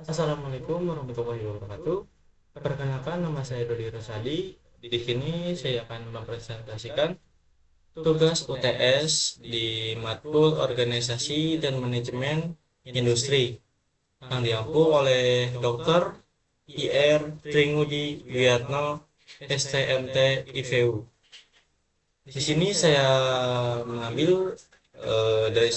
Assalamualaikum warahmatullahi wabarakatuh. Perkenalkan, nama saya Dodi Rosadi. Di sini saya akan mempresentasikan tugas UTS di Matkul Organisasi dan Manajemen Industri yang diampu oleh Dr. IR Tringudi Wiatno, STMT IVU. Di sini saya mengambil dari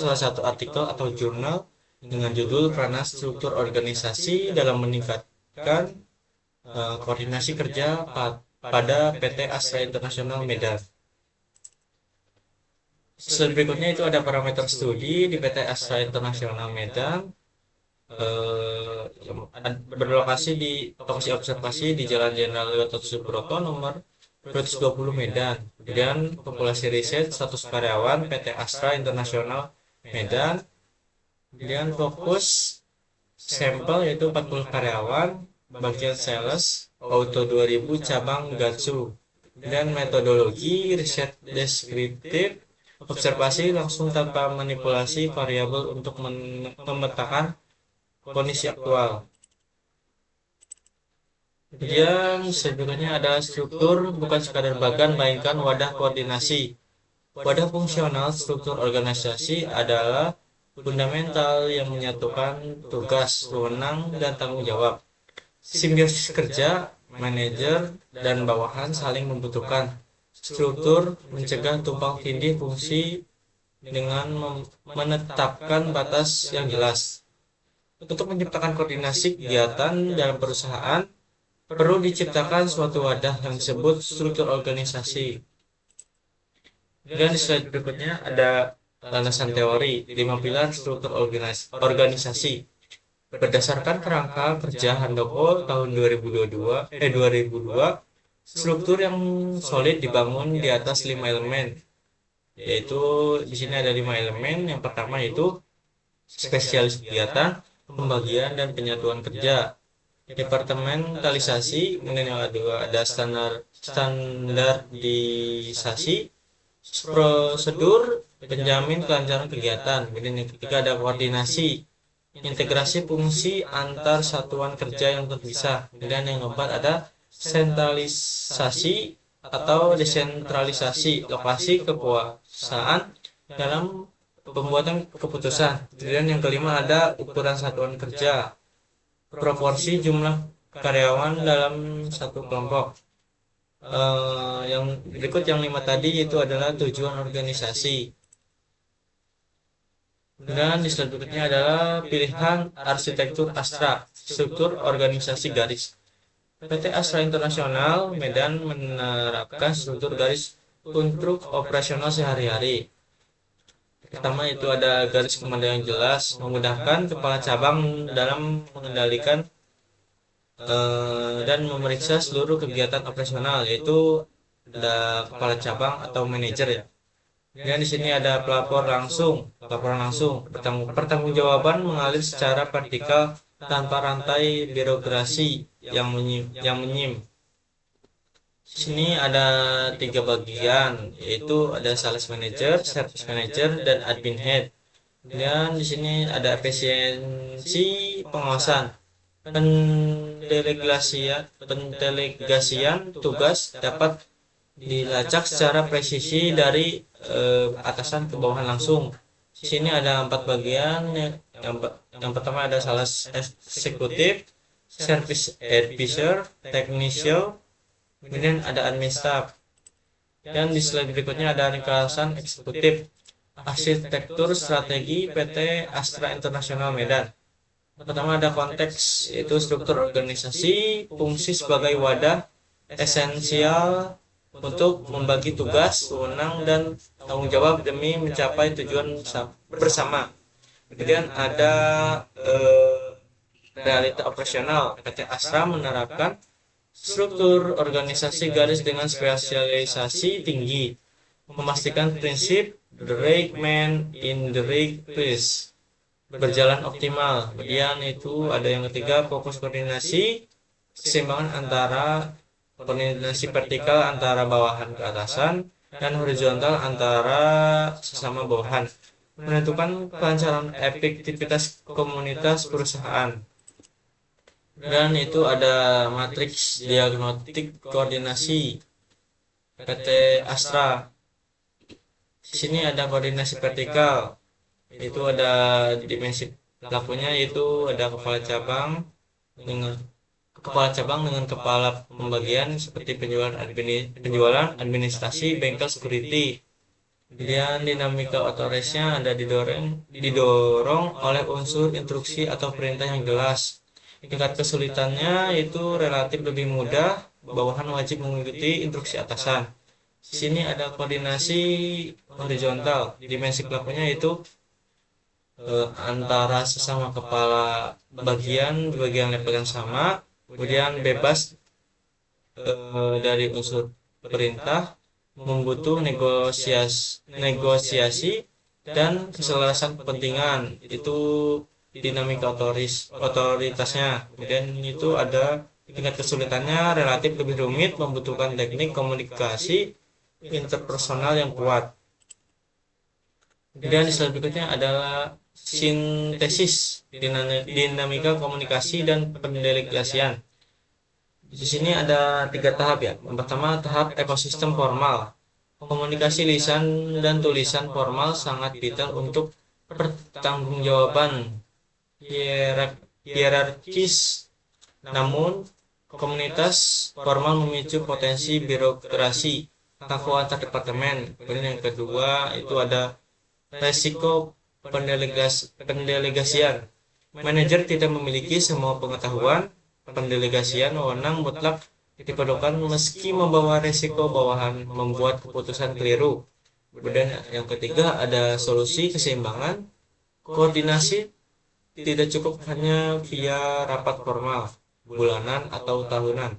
salah satu artikel atau jurnal dengan judul Peranan Struktur Organisasi dalam Meningkatkan Koordinasi Kerja pada PT Astra International Medan. Slide berikutnya itu ada parameter studi di PT Astra International Medan. Berlokasi di lokasi observasi di Jalan Jenderal Gatot Subroto nomor 220 Medan. Kemudian populasi riset status karyawan PT Astra International Medan. Kemudian fokus sampel yaitu 40 karyawan, bagian sales, auto 2000 cabang Gatsu. Dan metodologi riset deskriptif, observasi langsung tanpa manipulasi variabel untuk memetakan kondisi aktual. Kemudian selanjutnya ada struktur bukan sekadar bagan melainkan wadah koordinasi. Wadah fungsional struktur organisasi adalah fundamental yang menyatukan tugas, wewenang, dan tanggung jawab. Simbiosis kerja, manajer, dan bawahan saling membutuhkan. Struktur mencegah tumpang tindih fungsi dengan menetapkan batas yang jelas. Untuk menciptakan koordinasi kegiatan dalam perusahaan, perlu diciptakan suatu wadah yang disebut struktur organisasi. Dan di slide berikutnya ada landasan teori 5 pilar struktur organisasi. Berdasarkan kerangka kerja Handoko tahun 2002, struktur yang solid dibangun di atas 5 elemen. Yaitu di sini ada 5 elemen. Yang pertama yaitu spesialis kegiatan, pembagian dan penyatuan kerja. Departementalisasi, kemudian yang kedua ada standarisasi, prosedur penjamin kelancaran kegiatan. Kemudian yang ketiga ada koordinasi, integrasi fungsi antar satuan kerja yang terpisah. Kemudian yang keempat ada sentralisasi atau desentralisasi lokasi kekuasaan dalam pembuatan keputusan. Kemudian yang kelima ada ukuran satuan kerja, proporsi jumlah karyawan dalam satu kelompok. Yang berikut yang 5 tadi itu adalah tujuan organisasi. Dan di slide berikutnya adalah pilihan arsitektur Astra, struktur organisasi garis. PT Astra International Medan menerapkan struktur garis untuk operasional sehari-hari. Pertama itu ada garis komandan yang jelas, memudahkan kepala cabang dalam mengendalikan dan memeriksa seluruh kegiatan operasional, yaitu ada kepala cabang atau manajer ya. Dan di sini ada laporan langsung. Pertanggungjawaban mengalir secara vertikal tanpa rantai birokrasi yang menyim. Di sini ada 3 bagian, yaitu ada sales manager, service manager, dan admin head. Dan di sini ada efisiensi pengawasan, pendelegasian tugas dapat dilacak secara presisi dari atasan ke bawahan langsung. Di sini ada 4 bagian. Yang pertama ada sales eksekutif, service advisor, technician, kemudian ada admin staff. Dan di slide berikutnya ada ringkasan eksekutif, arsitektur strategi PT Astra International Medan. Pertama ada konteks, yaitu struktur organisasi, fungsi sebagai wadah esensial untuk membagi tugas, wewenang, dan tanggung jawab demi mencapai tujuan bersama. Kemudian ada realita operasional. PT Astra menerapkan struktur organisasi garis dengan spesialisasi tinggi, memastikan prinsip the right man in the right place berjalan optimal. Kemudian itu ada yang ketiga, fokus koordinasi, keseimbangan antara koordinasi vertikal antara bawahan ke atasan dan horizontal antara sesama bawahan. menentukan kelancaran efektivitas komunitas perusahaan. Dan itu ada matriks diagnostik koordinasi PT Astra. Di sini ada koordinasi vertikal, itu ada dimensi pelakunya, itu ada dengan kepala cabang dengan kepala pembagian seperti penjualan, administrasi, bengkel, security. Kemudian dinamika otorisnya ada didorong oleh unsur instruksi atau perintah yang jelas. Tingkat kesulitannya itu relatif lebih mudah, bawahan wajib mengikuti instruksi atasan. Di sini ada koordinasi horizontal, dimensi pelakunya itu antara sesama kepala bagian di bagian level yang sama, kemudian bebas dari unsur perintah, membutuh negosiasi dan keselarasan kepentingan, itu dinamika otoritasnya. Kemudian itu ada tingkat kesulitannya relatif lebih rumit, membutuhkan teknik komunikasi interpersonal yang kuat. Kemudian di slide berikutnya adalah sintesis dinamika komunikasi dan pendelegasian. Di sini ada 3 tahap ya. Yang pertama, tahap ekosistem formal. Komunikasi lisan dan tulisan formal sangat vital untuk pertanggungjawaban hierarkis. Namun, komunitas formal memicu potensi birokrasi, kaku antar departemen. Kemudian yang kedua, itu ada resiko pendelegasian. Manajer tidak memiliki semua pengetahuan. Pendelegasian wewenang mutlak diperlukan meski membawa resiko bawahan membuat keputusan keliru. Kemudian yang ketiga ada solusi keseimbangan. Koordinasi tidak cukup hanya via rapat formal, bulanan atau tahunan.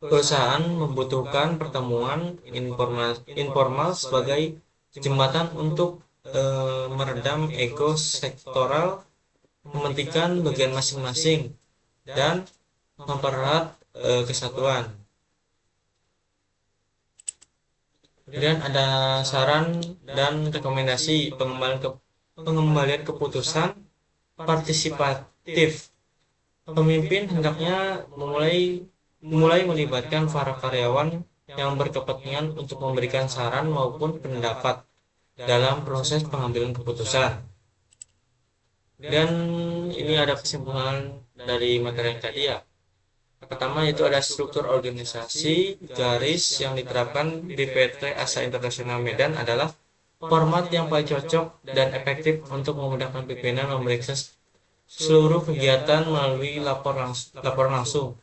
Perusahaan membutuhkan pertemuan informal sebagai jembatan untuk meredam ego sektoral, mementingkan bagian masing-masing, dan mempererat kesatuan. Kemudian ada saran dan rekomendasi pengembalian keputusan partisipatif. Pemimpin hendaknya mulai melibatkan para karyawan yang berkepentingan untuk memberikan saran maupun pendapat dalam proses pengambilan keputusan. Dan ini ada kesimpulan dari materi yang tadi ya. Pertama itu ada struktur organisasi garis yang diterapkan di PT Asa Internasional Medan adalah format yang paling cocok dan efektif untuk memudahkan pimpinan memeriksa seluruh kegiatan melalui laporan langsung.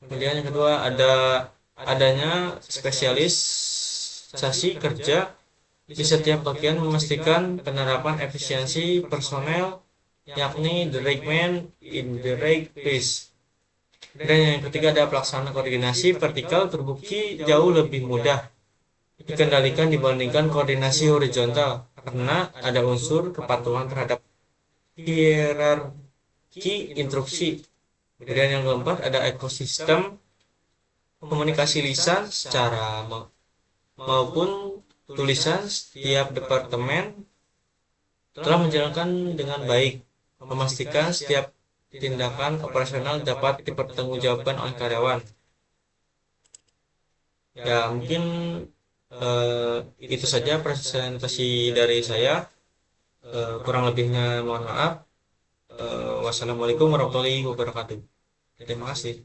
Kemudian yang kedua adanya spesialisasi kerja di setiap bagian memastikan penerapan efisiensi personel, yakni the right man in the right place. Dan yang ketiga ada pelaksanaan koordinasi vertikal terbukti jauh lebih mudah dikendalikan dibandingkan koordinasi horizontal karena ada unsur kepatuhan terhadap hierarki instruksi. Kemudian yang keempat ada ekosistem komunikasi lisan secara maupun tulisan. Setiap departemen telah menjalankan dengan baik, memastikan setiap tindakan operasional dapat dipertanggungjawabkan oleh karyawan. Ya mungkin itu saja presentasi dari saya. Kurang lebihnya mohon maaf. Wassalamualaikum warahmatullahi wabarakatuh. Terima kasih.